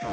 Yeah,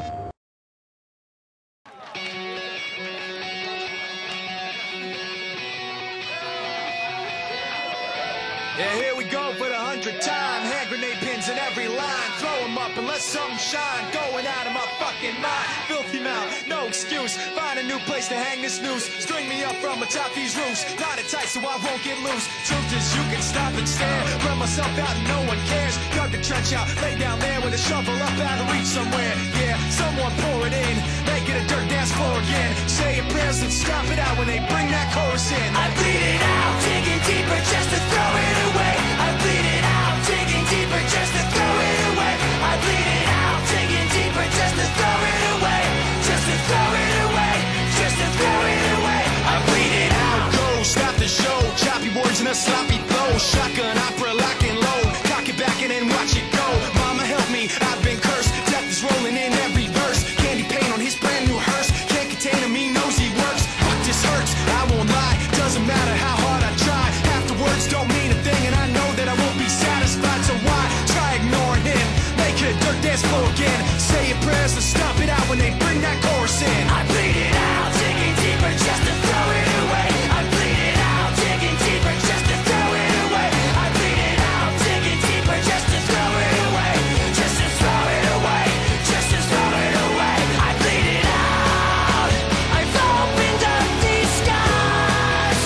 here we go for the 100th time. Hand grenade pins in every line. Throw them up and let something shine. Going out of my fucking mind. Filthy mouth, no excuse. Find a new place to hang this noose. String me up from atop these roofs. Knot it tight so I won't get loose. Truth is you can stop and stare. Run myself out and no one cares. Dug the trench out, lay down there with a shovel up out of reach somewhere. Yeah, someone pour it in. Make it a dirt dance floor again. Say your prayers and stop it out when they bring that chorus in. I bleed it out, digging deeper just to throw it away. I bleed it out, digging deeper just to throw it away. I bleed it out, digging deeper just to throw it away. Just to throw it away, just to throw it away. I bleed it out. Go, stop the show. Choppy words and a sloppy flow. Shotgun opera, lock and load. Cock it back and then watch it go. Mama help me, I've been cursed. Death is rolling in every verse. Candy paint on his brand new hearse. Can't contain him, he knows he works. Fuck, this hurts, I won't lie. Doesn't matter how hard I try. Half the words don't mean a thing, and I know that I won't be satisfied. So why try ignoring him? Make it a dirt dance floor again. Say your prayers and stop it out when they bring that chorus in. I bleed it out, digging deeper just to throw it away. I bleed it out, digging deeper just to throw it away. I bleed it out, digging deeper just to throw it away. Just to throw it away, just to throw it away. I bleed it out. I've opened up these scars.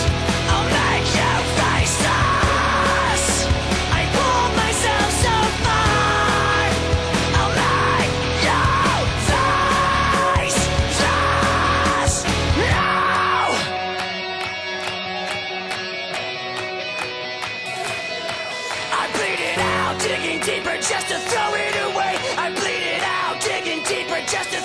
I'll make you face us. I pulled myself so far. I'll make you face us. No! I bleed it out, digging deeper just to throw it away. I bleed it out, digging deeper just to